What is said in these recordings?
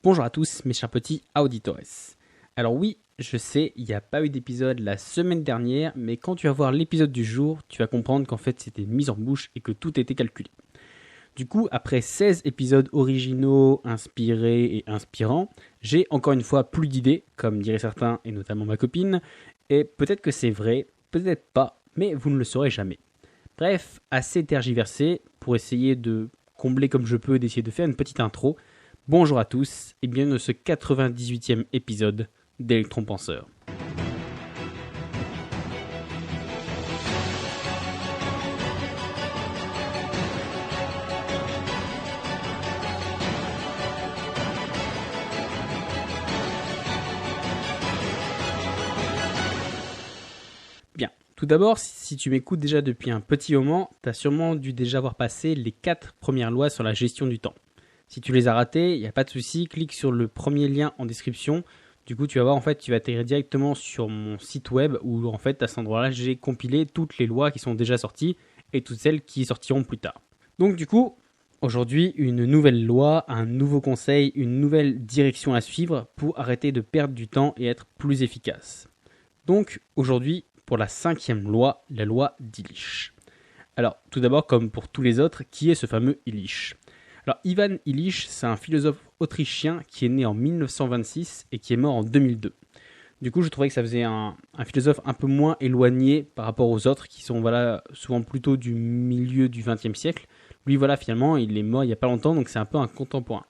Bonjour à tous mes chers petits auditores. Alors oui, je sais, il n'y a pas eu d'épisode la semaine dernière, mais quand tu vas voir l'épisode du jour, tu vas comprendre qu'en fait c'était mise en bouche et que tout était calculé. Du coup, après 16 épisodes originaux, inspirés et inspirants, j'ai encore une fois plus d'idées, comme diraient certains et notamment ma copine, et peut-être que c'est vrai, peut-être pas, mais vous ne le saurez jamais. Bref, assez tergiversé pour essayer de combler comme je peux, d'essayer de faire une petite intro. Bonjour à tous et bienvenue dans ce 98e épisode d'Electron Penseur. Bien, tout d'abord, si tu m'écoutes déjà depuis un petit moment, tu as sûrement dû déjà avoir passé les 4 premières lois sur la gestion du temps. Si tu les as ratées, il n'y a pas de souci, clique sur le premier lien en description. Du coup, tu vas voir, en fait, tu vas atterrir directement sur mon site web où, en fait, à cet endroit-là, j'ai compilé toutes les lois qui sont déjà sorties et toutes celles qui sortiront plus tard. Donc, du coup, aujourd'hui, une nouvelle loi, un nouveau conseil, une nouvelle direction à suivre pour arrêter de perdre du temps et être plus efficace. Donc, aujourd'hui, pour la 5e loi, la loi d'Illich. Alors, tout d'abord, comme pour tous les autres, qui est ce fameux Illich ? Alors, Ivan Illich, c'est un philosophe autrichien qui est né en 1926 et qui est mort en 2002. Du coup, je trouvais que ça faisait un philosophe un peu moins éloigné par rapport aux autres qui sont souvent plutôt du milieu du XXe siècle. Lui, finalement, il est mort il n'y a pas longtemps, donc c'est un peu un contemporain.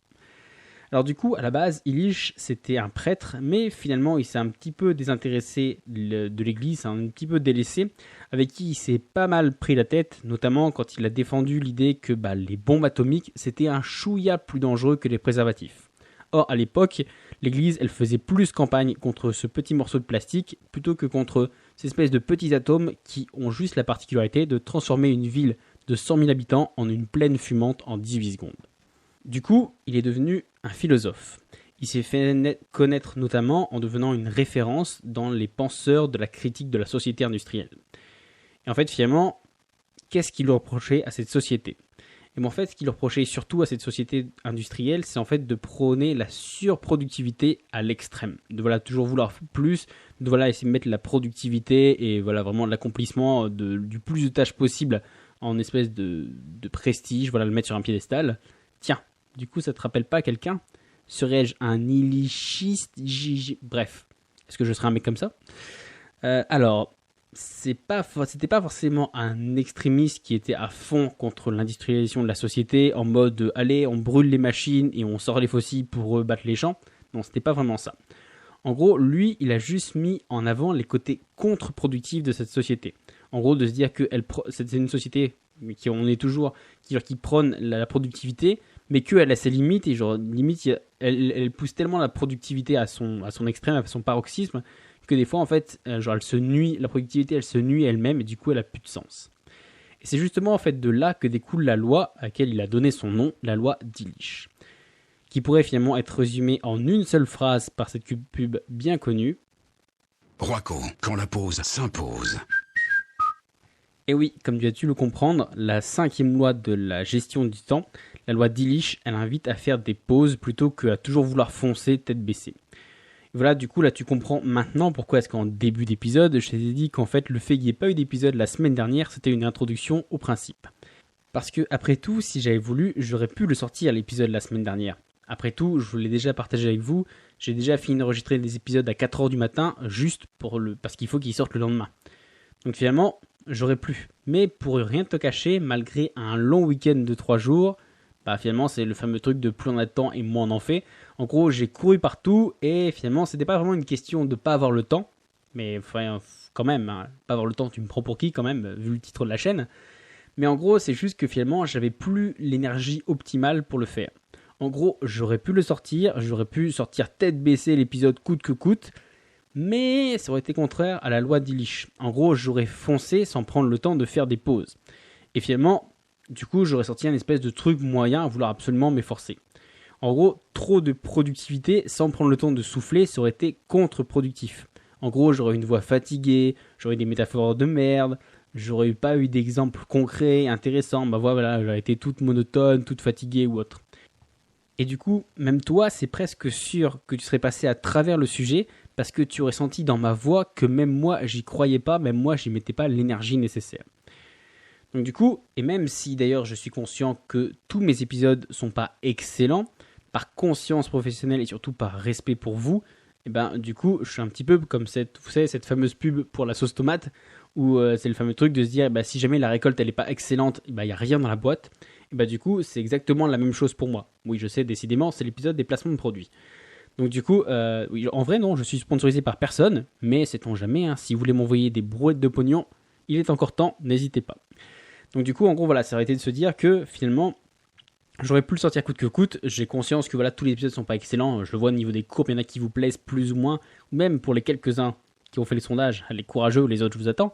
Alors du coup, à la base, Illich, c'était un prêtre, mais finalement, il s'est un petit peu désintéressé de l'église, un petit peu délaissé, avec qui il s'est pas mal pris la tête, notamment quand il a défendu l'idée que les bombes atomiques, c'était un chouïa plus dangereux que les préservatifs. Or, à l'époque, l'église, elle faisait plus campagne contre ce petit morceau de plastique, plutôt que contre ces espèces de petits atomes qui ont juste la particularité de transformer une ville de 100 000 habitants en une plaine fumante en 18 secondes. Du coup, il est devenu un philosophe. Il s'est fait connaître notamment en devenant une référence dans les penseurs de la critique de la société industrielle. Et en fait, finalement, qu'est-ce qu'il lui reprochait à cette société ? Et en fait, ce qu'il reprochait surtout à cette société industrielle, c'est en fait de prôner la surproductivité à l'extrême. De toujours vouloir plus, de essayer de mettre la productivité et vraiment l'accomplissement du plus de tâches possible en espèce de prestige, le mettre sur un piédestal. Tiens, du coup, ça te rappelle pas quelqu'un ? Serais-je un illichiste ? Bref, est-ce que je serais un mec comme ça ? Alors, c'était pas forcément un extrémiste qui était à fond contre l'industrialisation de la société, en mode allez, on brûle les machines et on sort les fossiles pour battre les champs. Non, c'était pas vraiment ça. En gros, lui, il a juste mis en avant les côtés contre-productifs de cette société. En gros, de se dire que c'est une société qui prône la productivité, mais qu'elle a ses limites, et limite, elle pousse tellement la productivité à son extrême, à son paroxysme, que des fois, en fait, elle se nuit, la productivité, elle se nuit elle-même, et du coup, elle a plus de sens. Et c'est justement, en fait, de là que découle la loi à laquelle il a donné son nom, la loi d'Illich, qui pourrait finalement être résumée en une seule phrase par cette pub bien connue. Roico, quand la pause s'impose. Et oui, comme tu as dû le comprendre, la 5e loi de la gestion du temps, la loi d'Illich, elle invite à faire des pauses plutôt qu'à toujours vouloir foncer tête baissée. Voilà, du coup, là, tu comprends maintenant pourquoi est-ce qu'en début d'épisode, je t'ai dit qu'en fait, le fait qu'il n'y ait pas eu d'épisode la semaine dernière, c'était une introduction au principe. Parce que, après tout, si j'avais voulu, j'aurais pu le sortir l'épisode la semaine dernière. Après tout, je vous l'ai déjà partagé avec vous, j'ai déjà fini d'enregistrer des épisodes à 4h du matin, juste parce qu'il faut qu'ils sortent le lendemain. Donc finalement, j'aurais pu. Mais pour rien te cacher, malgré un long week-end de 3 jours, finalement c'est le fameux truc de plus on a de temps et moins on en fait. En gros, j'ai couru partout et finalement c'était pas vraiment une question de pas avoir le temps. Mais quand même, pas avoir le temps, tu me prends pour qui quand même, vu le titre de la chaîne. Mais en gros, c'est juste que finalement j'avais plus l'énergie optimale pour le faire. En gros, j'aurais pu sortir tête baissée l'épisode coûte que coûte. Mais ça aurait été contraire à la loi d'Illich. En gros, j'aurais foncé sans prendre le temps de faire des pauses. Et finalement, du coup, j'aurais sorti un espèce de truc moyen à vouloir absolument m'efforcer. En gros, trop de productivité sans prendre le temps de souffler, ça aurait été contre-productif. En gros, j'aurais une voix fatiguée, j'aurais des métaphores de merde, j'aurais pas eu d'exemples concrets, intéressants. J'aurais été toute monotone, toute fatiguée ou autre. Et du coup, même toi, c'est presque sûr que tu serais passé à travers le sujet parce que tu aurais senti dans ma voix que même moi, j'y croyais pas, même moi, j'y mettais pas l'énergie nécessaire. Donc du coup, et même si d'ailleurs je suis conscient que tous mes épisodes sont pas excellents, par conscience professionnelle et surtout par respect pour vous, et ben du coup, je suis un petit peu comme vous savez, cette fameuse pub pour la sauce tomate où c'est le fameux truc de se dire si jamais la récolte elle est pas excellente, il y a rien dans la boîte. Et du coup, c'est exactement la même chose pour moi. Oui, je sais, décidément, c'est l'épisode des placements de produits. Donc du coup, oui, en vrai non, je suis sponsorisé par personne, mais sait-on jamais, hein, si vous voulez m'envoyer des brouettes de pognon, il est encore temps, n'hésitez pas. Donc du coup, en gros, voilà, ça aurait été de se dire que finalement, j'aurais pu le sortir coûte que coûte. J'ai conscience que voilà, tous les épisodes sont pas excellents. Je le vois au niveau des courbes, il y en a qui vous plaisent plus ou moins, ou même pour les quelques-uns qui ont fait les sondages, les courageux, les autres, je vous attends.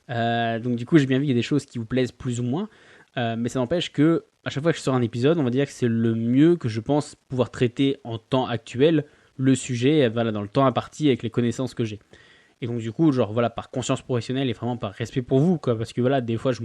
Donc du coup, j'ai bien vu qu'il y a des choses qui vous plaisent plus ou moins, mais ça n'empêche que à chaque fois que je sors un épisode, on va dire que c'est le mieux que je pense pouvoir traiter en temps actuel le sujet, voilà, dans le temps imparti avec les connaissances que j'ai. Et donc du coup, genre voilà, par conscience professionnelle et vraiment par respect pour vous, quoi, parce que voilà, des fois je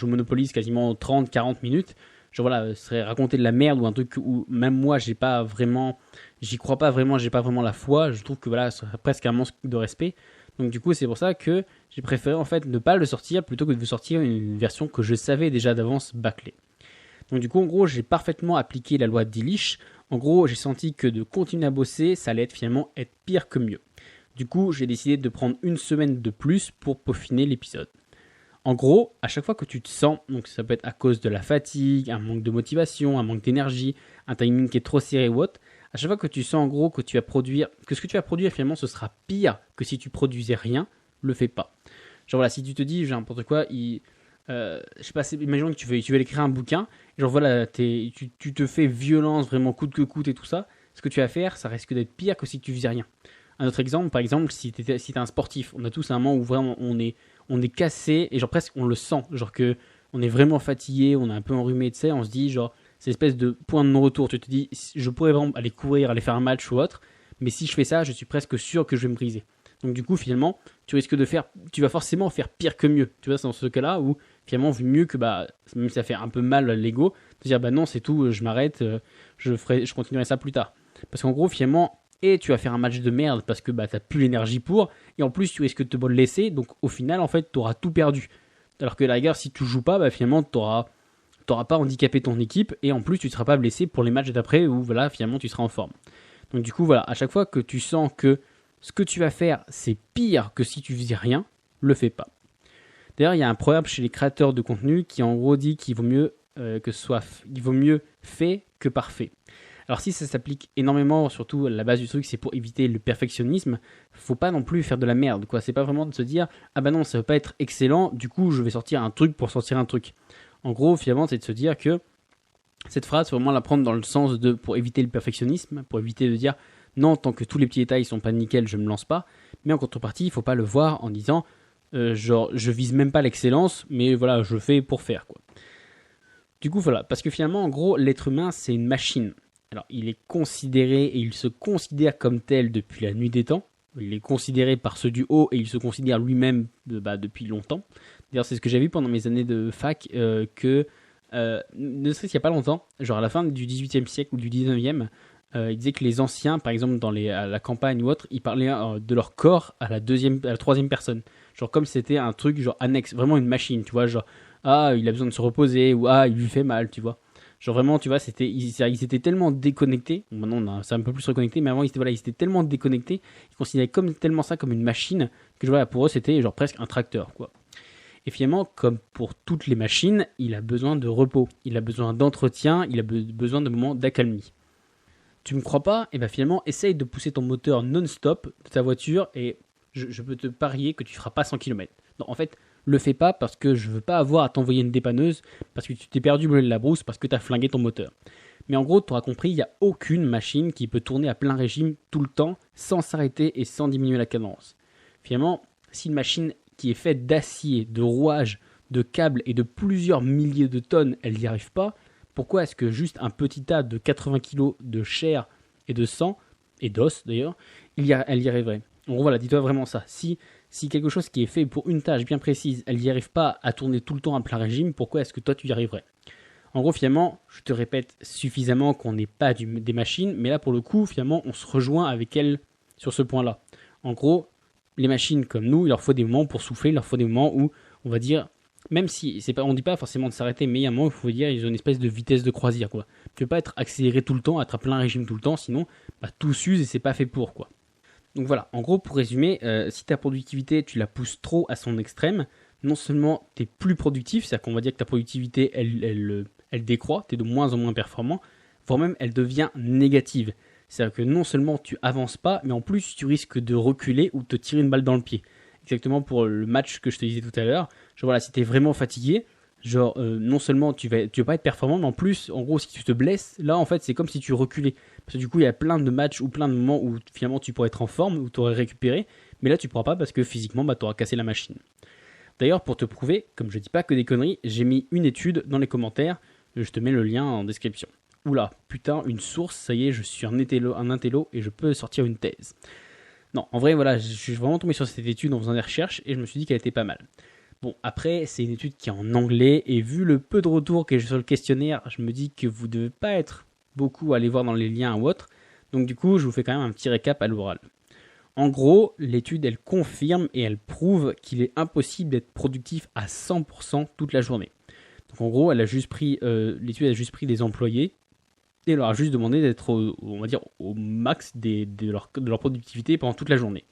monopolise quasiment 30-40 minutes. Genre voilà, ce serait raconter de la merde ou un truc où même moi j'y crois pas vraiment, j'ai pas vraiment la foi. Je trouve que voilà, ce serait presque un manque de respect. Donc du coup, c'est pour ça que j'ai préféré en fait ne pas le sortir plutôt que de vous sortir une version que je savais déjà d'avance bâclée. Donc du coup, en gros, j'ai parfaitement appliqué la loi d'Illich. En gros, j'ai senti que de continuer à bosser, ça allait finalement être pire que mieux. Du coup, j'ai décidé de prendre une semaine de plus pour peaufiner l'épisode. En gros, à chaque fois que tu te sens, donc ça peut être à cause de la fatigue, un manque de motivation, un manque d'énergie, un timing qui est trop serré ou autre, à chaque fois que tu sens en gros que ce que tu vas produire finalement ce sera pire que si tu produisais rien, le fais pas. Genre voilà, si tu te dis, j'ai n'importe quoi, je sais pas, imaginons que tu veux écrire un bouquin, et genre voilà, tu te fais violence vraiment coûte que coûte et tout ça, ce que tu vas faire, ça risque d'être pire que si tu faisais rien. Un autre exemple, par exemple, si t'es un sportif, on a tous un moment où vraiment on est cassé et genre presque on le sent, genre que on est vraiment fatigué, on est un peu enrhumé, tu sais, on se dit genre c'est une espèce de point de non-retour. Tu te dis je pourrais vraiment aller courir, aller faire un match ou autre, mais si je fais ça, je suis presque sûr que je vais me briser. Donc du coup finalement, tu vas forcément faire pire que mieux. Tu vois, c'est dans ce cas-là où finalement vu mieux que même si ça fait un peu mal à l'ego, de dire non c'est tout, je m'arrête, je continuerai ça plus tard. Parce qu'en gros finalement et tu vas faire un match de merde parce que t'as plus l'énergie pour, et en plus tu risques de te laisser, donc au final en fait t'auras tout perdu. Alors que la guerre, si tu joues pas, finalement t'auras pas handicapé ton équipe, et en plus tu ne seras pas blessé pour les matchs d'après où voilà, finalement tu seras en forme. Donc du coup voilà, à chaque fois que tu sens que ce que tu vas faire c'est pire que si tu faisais rien, le fais pas. D'ailleurs il y a un proverbe chez les créateurs de contenu qui en gros dit qu'il vaut mieux il vaut mieux fait que parfait. Alors si ça s'applique énormément, surtout la base du truc c'est pour éviter le perfectionnisme, faut pas non plus faire de la merde, quoi. C'est pas vraiment de se dire non ça va pas être excellent, du coup je vais sortir un truc pour sortir un truc. En gros finalement c'est de se dire que cette phrase faut vraiment la prendre dans le sens de pour éviter le perfectionnisme, pour éviter de dire non tant que tous les petits détails sont pas nickel je me lance pas, mais en contrepartie il faut pas le voir en disant genre je vise même pas l'excellence mais voilà je fais pour faire, quoi. Du coup voilà, parce que finalement en gros l'être humain c'est une machine. Alors, il est considéré et il se considère comme tel depuis la nuit des temps. Il est considéré par ceux du haut et il se considère lui-même depuis longtemps. D'ailleurs, c'est ce que j'ai vu pendant mes années de fac, que, ne serait-ce qu'il n'y a pas longtemps, genre à la fin du XVIIIe siècle ou du XIXe, il disait que les anciens, par exemple à la campagne ou autre, ils parlaient de leur corps à la troisième personne. Genre comme si c'était un truc genre annexe, vraiment une machine, tu vois, genre il a besoin de se reposer ou il lui fait mal, tu vois. Genre vraiment, tu vois, ils étaient tellement déconnectés. Maintenant, c'est un peu plus reconnecté, mais avant, ils étaient tellement déconnectés, ils considéraient tellement ça comme une machine que voilà, pour eux, c'était genre presque un tracteur, quoi. Et finalement, comme pour toutes les machines, il a besoin de repos, il a besoin d'entretien, il a besoin de moments d'accalmie. Tu me crois pas? Et finalement, essaye de pousser ton moteur non-stop de ta voiture et je peux te parier que tu feras pas 100 km. Non, en fait, le fais pas parce que je veux pas avoir à t'envoyer une dépanneuse parce que tu t'es perdu au milieu de la brousse parce que tu as flingué ton moteur. Mais en gros, tu auras compris, il n'y a aucune machine qui peut tourner à plein régime tout le temps sans s'arrêter et sans diminuer la cadence. Finalement, si une machine qui est faite d'acier, de rouages, de câbles et de plusieurs milliers de tonnes, elle n'y arrive pas, pourquoi est-ce que juste un petit tas de 80 kg de chair et de sang, et d'os d'ailleurs, elle y arriverait? En gros, voilà, dis-toi vraiment ça. Si quelque chose qui est fait pour une tâche bien précise, elle n'y arrive pas à tourner tout le temps à plein régime, pourquoi est-ce que toi tu y arriverais? En gros, finalement, je te répète suffisamment qu'on n'est pas des machines, mais là, pour le coup, finalement, on se rejoint avec elles sur ce point-là. En gros, les machines comme nous, il leur faut des moments pour souffler, il leur faut des moments où, on va dire, même si on ne dit pas forcément de s'arrêter, mais il y a un moment où il faut dire ils ont une espèce de vitesse de croisière, quoi. Tu ne peux pas être accéléré tout le temps, être à plein régime tout le temps, sinon tout s'use et c'est pas fait pour, quoi. Donc voilà, en gros, pour résumer, si ta productivité, tu la pousses trop à son extrême, non seulement tu es plus productif, c'est-à-dire qu'on va dire que ta productivité, elle décroît, tu es de moins en moins performant, voire même elle devient négative. C'est-à-dire que non seulement tu avances pas, mais en plus tu risques de reculer ou de te tirer une balle dans le pied. Exactement pour le match que je te disais tout à l'heure. Genre voilà, si tu es vraiment fatigué, non seulement tu vas pas être performant, mais en plus, en gros, si tu te blesses, là en fait c'est comme si tu reculais. Parce que du coup, il y a plein de matchs ou plein de moments où finalement tu pourrais être en forme, où tu aurais récupéré, mais là tu pourras pas parce que physiquement, tu auras cassé la machine. D'ailleurs, pour te prouver, comme je dis pas que des conneries, j'ai mis une étude dans les commentaires, je te mets le lien en description. Oula, putain, une source, ça y est, je suis un intello et je peux sortir une thèse. Non, en vrai, voilà, je suis vraiment tombé sur cette étude en faisant des recherches et je me suis dit qu'elle était pas mal. Bon, après, c'est une étude qui est en anglais et vu le peu de retours que j'ai sur le questionnaire, je me dis que vous ne devez pas être beaucoup à aller voir dans les liens ou autres. Donc du coup, je vous fais quand même un petit récap à l'oral. En gros, l'étude, elle confirme et elle prouve qu'il est impossible d'être productif à 100% toute la journée. Donc en gros, l'étude a juste pris des employés et leur a juste demandé d'être au max de leur productivité pendant toute la journée.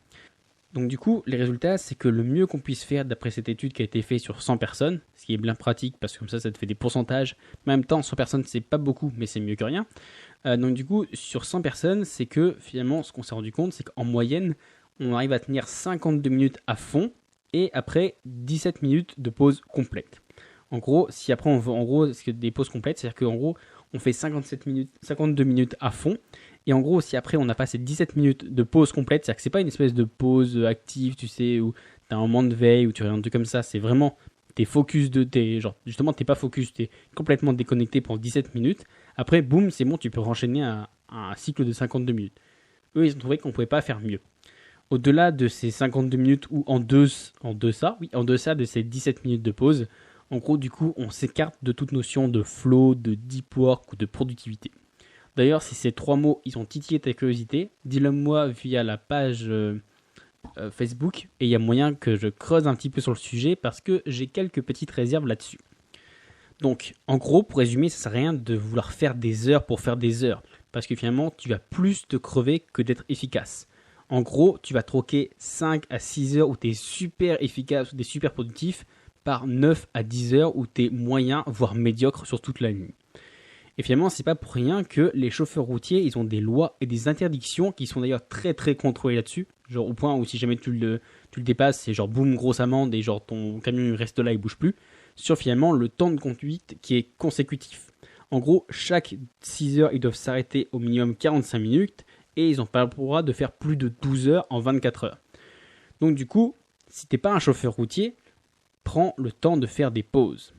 Donc du coup, les résultats, c'est que le mieux qu'on puisse faire d'après cette étude qui a été faite sur 100 personnes, ce qui est bien pratique parce que comme ça te fait des pourcentages, mais en même temps 100 personnes c'est pas beaucoup mais c'est mieux que rien. Donc du coup, sur 100 personnes, c'est que finalement ce qu'on s'est rendu compte, c'est qu'en moyenne, on arrive à tenir 52 minutes à fond et après 17 minutes de pause complète. En gros, si après on veut des pauses complètes, c'est-à-dire qu'en gros, on fait 52 minutes à fond. Et en gros, si après on a passé 17 minutes de pause complète, c'est-à-dire que c'est pas une espèce de pause active, tu sais, où t'as un moment de veille, où tu regardes un truc comme ça, c'est vraiment t'es focus justement t'es pas focus, t'es complètement déconnecté pendant 17 minutes. Après, boum, c'est bon, tu peux renchaîner un cycle de 52 minutes. Eux, ils ont trouvé qu'on pouvait pas faire mieux. Au-delà de ces 52 minutes ou en deçà de ces 17 minutes de pause, en gros, du coup, on s'écarte de toute notion de flow, de deep work ou de productivité. D'ailleurs, si ces trois mots, ils ont titillé ta curiosité, dis-le-moi via la page Facebook et il y a moyen que je creuse un petit peu sur le sujet parce que j'ai quelques petites réserves là-dessus. Donc, en gros, pour résumer, ça sert à rien de vouloir faire des heures pour faire des heures parce que finalement, tu vas plus te crever que d'être efficace. En gros, tu vas troquer 5 à 6 heures où tu es super efficace ou tu es super productif par 9 à 10 heures où tu es moyen, voire médiocre sur toute la nuit. Et finalement, c'est pas pour rien que les chauffeurs routiers, ils ont des lois et des interdictions qui sont d'ailleurs très très contrôlées là-dessus. Genre au point où si jamais tu le dépasses, c'est genre boum, grosse amende et genre ton camion il reste là, il bouge plus. Sur finalement le temps de conduite qui est consécutif. En gros, chaque 6 heures, ils doivent s'arrêter au minimum 45 minutes et ils n'ont pas le droit de faire plus de 12 heures en 24 heures. Donc du coup, si t'es pas un chauffeur routier, prends le temps de faire des pauses.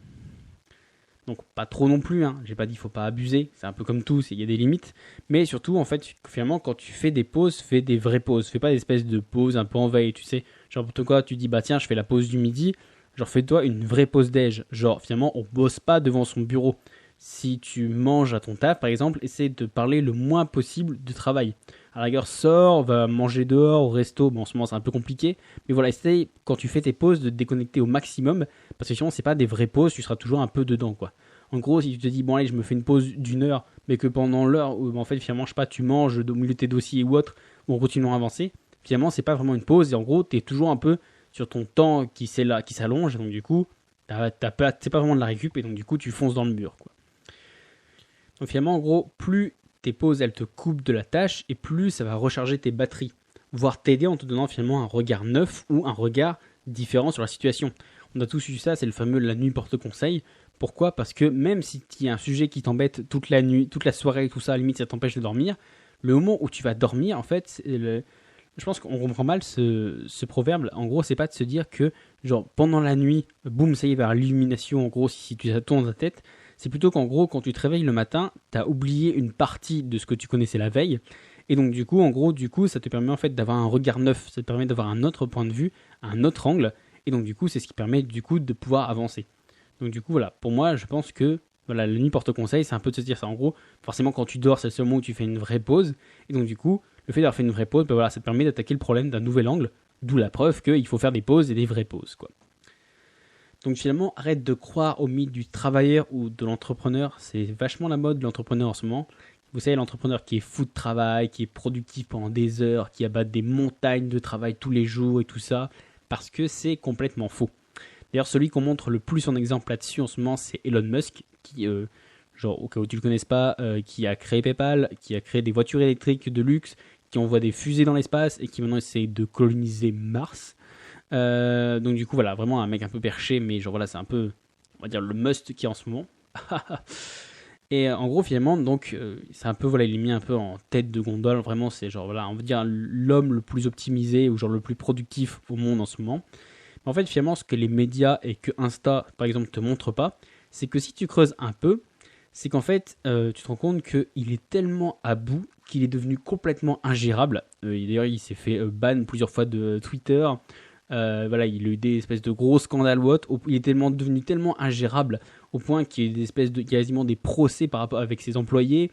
Donc pas trop non plus, j'ai pas dit faut pas abuser, c'est un peu comme tout, il y a des limites. Mais surtout, en fait, finalement, quand tu fais des pauses, fais des vraies pauses. Fais pas des espèces de pauses un peu en veille, tu sais. Genre pour toi, tu dis, bah tiens, je fais la pause du midi, genre fais-toi une vraie pause déj. Genre finalement, on bosse pas devant son bureau. Si tu manges à ton taf, par exemple, essaie de parler le moins possible de travail. À la rigueur, sors, va manger dehors, au resto, bon en ce moment c'est un peu compliqué. Mais voilà, essaye quand tu fais tes pauses de te déconnecter au maximum. Parce que sinon, c'est pas des vraies pauses, tu seras toujours un peu dedans, quoi. En gros, si tu te dis, bon allez, je me fais une pause d'une heure, mais que pendant l'heure où en fait finalement, je sais pas, tu manges au milieu de tes dossiers ou autre, ou en continuant à avancer, finalement, c'est pas vraiment une pause. Et en gros, t'es toujours un peu sur ton temps qui s'allonge. Donc du coup, c'est pas vraiment de la récup, et donc du coup, tu fonces dans le mur, quoi. Donc finalement, en gros, plus tes pauses, elles te coupent de la tâche, et plus ça va recharger tes batteries, voire t'aider en te donnant finalement un regard neuf ou un regard différent sur la situation. On a tous eu ça, c'est le fameux la nuit porte conseil. Pourquoi ? Parce que même si il y a un sujet qui t'embête toute la nuit, toute la soirée, tout ça, à la limite ça t'empêche de dormir, le moment où tu vas dormir, en fait, je pense qu'on comprend mal ce proverbe. En gros, c'est pas de se dire que genre pendant la nuit, boum, ça y est, vers l'illumination, en gros, si tu tournes ta tête, c'est plutôt qu'en gros, quand tu te réveilles le matin, t'as oublié une partie de ce que tu connaissais la veille. Et donc du coup, ça te permet en fait d'avoir un regard neuf, ça te permet d'avoir un autre point de vue, un autre angle, et donc du coup, c'est ce qui permet du coup de pouvoir avancer. Donc du coup, voilà, pour moi, je pense que voilà, la nuit porte conseil, c'est un peu de se dire ça. En gros, forcément, quand tu dors, c'est le seul moment où tu fais une vraie pause. Et donc, du coup, le fait d'avoir fait une vraie pause, voilà, ça te permet d'attaquer le problème d'un nouvel angle. D'où la preuve qu'il faut faire des pauses et des vraies pauses, quoi. Donc finalement, arrête de croire au mythe du travailleur ou de l'entrepreneur. C'est vachement la mode de l'entrepreneur en ce moment. Vous savez, l'entrepreneur qui est fou de travail, qui est productif pendant des heures, qui abat des montagnes de travail tous les jours et tout ça, parce que c'est complètement faux. D'ailleurs, celui qu'on montre le plus en exemple là-dessus en ce moment, c'est Elon Musk, qui, genre au cas où tu ne le connaisses pas, qui a créé PayPal, qui a créé des voitures électriques de luxe, qui envoie des fusées dans l'espace et qui maintenant essaie de coloniser Mars. Donc du coup, voilà, vraiment un mec un peu perché, mais genre voilà, c'est un peu, on va dire, le must qui est en ce moment. Et en gros, finalement, donc, c'est un peu, voilà, il est mis un peu en tête de gondole. Vraiment, c'est genre, voilà, on va dire l'homme le plus optimisé ou genre le plus productif au monde en ce moment. Mais en fait, finalement, ce que les médias et que Insta, par exemple, te montrent pas, c'est que si tu creuses un peu, c'est qu'en fait, tu te rends compte qu'il est tellement à bout qu'il est devenu complètement ingérable. D'ailleurs, il s'est fait ban plusieurs fois de Twitter. Voilà, il a eu des espèces de gros scandales ou autres. Il est devenu tellement ingérable au point qu'il y a des espèces de quasiment des procès par rapport avec ses employés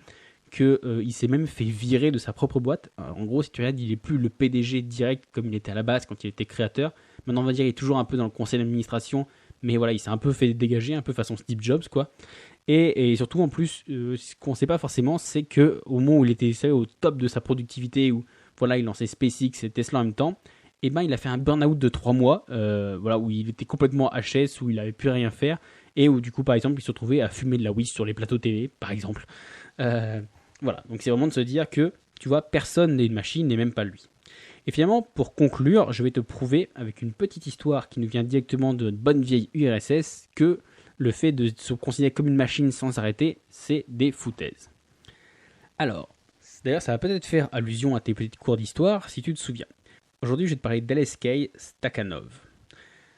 que il s'est même fait virer de sa propre boîte. En gros, si tu regardes, il est plus le PDG direct comme il était à la base quand il était créateur. Maintenant, on va dire qu'il est toujours un peu dans le conseil d'administration, mais voilà, il s'est un peu fait dégager, un peu façon Steve Jobs, quoi. Et surtout, en plus, ce qu'on ne sait pas forcément, c'est que au moment où il était au top de sa productivité, où voilà, il lançait SpaceX et Tesla en même temps, et ben il a fait un burn-out de 3 mois, voilà, où il était complètement HS, où il n'avait plus rien faire, et où du coup, par exemple, il se retrouvait à fumer de la weed sur les plateaux télé, par exemple. Voilà, donc c'est vraiment de se dire que, tu vois, personne n'est une machine, et même pas lui. Et finalement, pour conclure, je vais te prouver, avec une petite histoire qui nous vient directement de notre bonne vieille URSS, que le fait de se considérer comme une machine sans s'arrêter, c'est des foutaises. Alors, d'ailleurs, ça va peut-être faire allusion à tes petites cours d'histoire, si tu te souviens. Aujourd'hui, je vais te parler d'Alexei Stakhanov.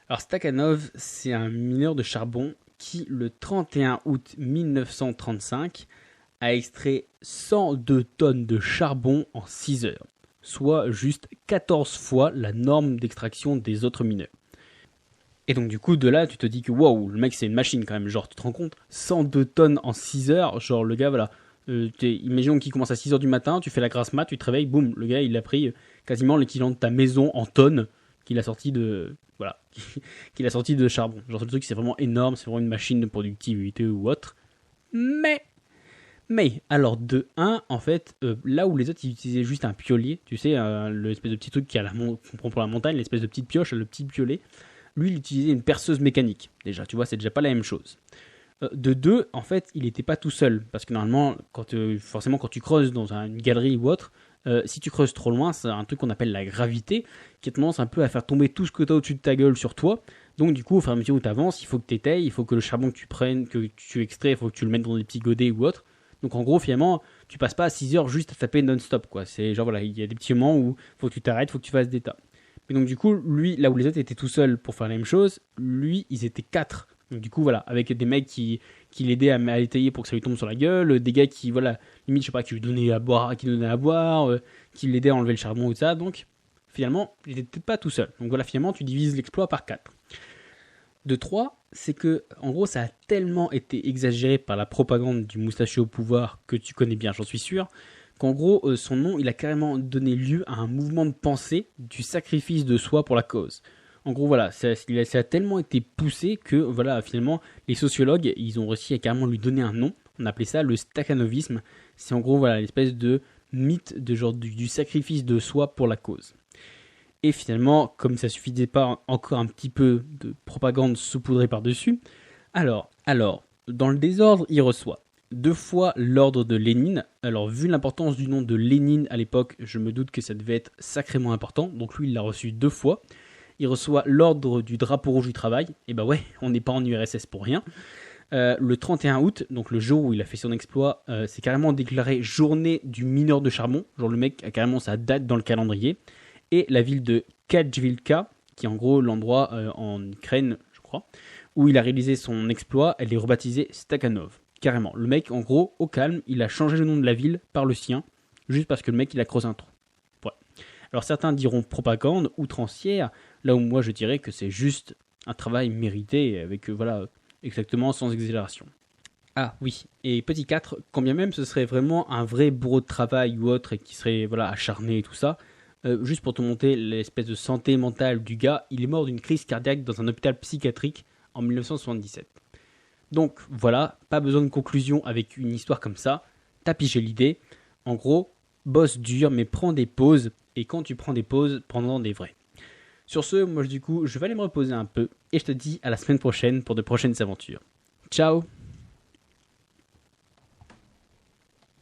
Alors, Stakhanov, c'est un mineur de charbon qui, le 31 août 1935, a extrait 102 tonnes de charbon en 6 heures, soit juste 14 fois la norme d'extraction des autres mineurs. Et donc du coup, de là, tu te dis que waouh, le mec c'est une machine quand même, genre tu te rends compte, 102 tonnes en 6 heures, genre le gars, voilà, imaginons qu'il commence à 6 heures du matin, tu fais la grasse mat, tu te réveilles, boum, le gars il a pris quasiment l'équivalent de ta maison en tonnes qu'il a sorti de, voilà, qu'il a sorti de charbon. Genre le truc c'est vraiment énorme, c'est vraiment une machine de productivité ou autre. Mais, alors de 1, en fait, là où les autres ils utilisaient juste un piolet, tu sais, l'espèce de petit truc qu'on prend pour la montagne, l'espèce de petite pioche, le petit piolet, lui il utilisait une perceuse mécanique. Déjà, tu vois, c'est déjà pas la même chose. De 2, en fait, il n'était pas tout seul, parce que normalement, forcément quand tu creuses dans une galerie ou autre, si tu creuses trop loin, c'est un truc qu'on appelle la gravité, qui a tendance un peu à faire tomber tout ce que tu as au-dessus de ta gueule sur toi. Donc du coup, au fur et à mesure où tu avances, il faut que tu étayes, il faut que le charbon que tu prennes, que tu extrais, il faut que tu le mettes dans des petits godets ou autre. Donc en gros, finalement, tu passes pas à 6 heures juste à taper non-stop, quoi. C'est genre voilà, il y a des petits moments où faut que tu t'arrêtes, faut que tu fasses des tas. Mais donc du coup, lui, là où les autres étaient tout seuls pour faire la même chose, lui, ils étaient 4. Donc du coup, voilà, avec des mecs qui l'aidaient à l'étayer pour que ça lui tombe sur la gueule, des gars qui, voilà, limite, je sais pas, qui lui donnaient à boire, qui l'aidaient à enlever le charbon ou ça. Donc finalement, il était peut-être pas tout seul. Donc voilà, finalement, tu divises l'exploit par 4. De 3, c'est que, en gros, ça a tellement été exagéré par la propagande du moustachu au pouvoir, que tu connais bien, j'en suis sûr, qu'en gros, son nom, il a carrément donné lieu à un mouvement de pensée du sacrifice de soi pour la cause. En gros, voilà, ça a tellement été poussé que, voilà, finalement, les sociologues, ils ont réussi à carrément lui donner un nom. On appelait ça le stakhanovisme. C'est en gros, voilà, l'espèce de mythe de genre du sacrifice de soi pour la cause. Et finalement, comme ça suffisait pas encore un petit peu de propagande saupoudrée par-dessus, alors, dans le désordre, il reçoit 2 fois l'ordre de Lénine. Alors, vu l'importance du nom de Lénine à l'époque, je me doute que ça devait être sacrément important. Donc lui, il l'a reçu 2 fois. Il reçoit l'ordre du drapeau rouge du travail. Et bah ouais, on n'est pas en URSS pour rien. Le 31 août, donc le jour où il a fait son exploit, c'est carrément déclaré journée du mineur de charbon. Genre le mec a carrément sa date dans le calendrier. Et la ville de Kajvilka, qui est en gros l'endroit en Ukraine, je crois, où il a réalisé son exploit, elle est rebaptisée Stakhanov. Carrément. Le mec, en gros, au calme, il a changé le nom de la ville par le sien, juste parce que le mec, il a creusé un trou. Ouais. Alors certains diront propagande outrancière, là où moi je dirais que c'est juste un travail mérité, avec, voilà, exactement, sans exagération. Ah oui, et petit 4, quand bien même ce serait vraiment un vrai bourreau de travail ou autre et qui serait acharné et tout ça, juste pour te monter l'espèce de santé mentale du gars, il est mort d'une crise cardiaque dans un hôpital psychiatrique en 1977. Donc voilà, pas besoin de conclusion avec une histoire comme ça, t'as pigé l'idée. En gros, bosse dur mais prends des pauses, et quand tu prends des pauses, prends-en des vraies. Sur ce, moi du coup, je vais aller me reposer un peu, et je te dis à la semaine prochaine pour de prochaines aventures. Ciao!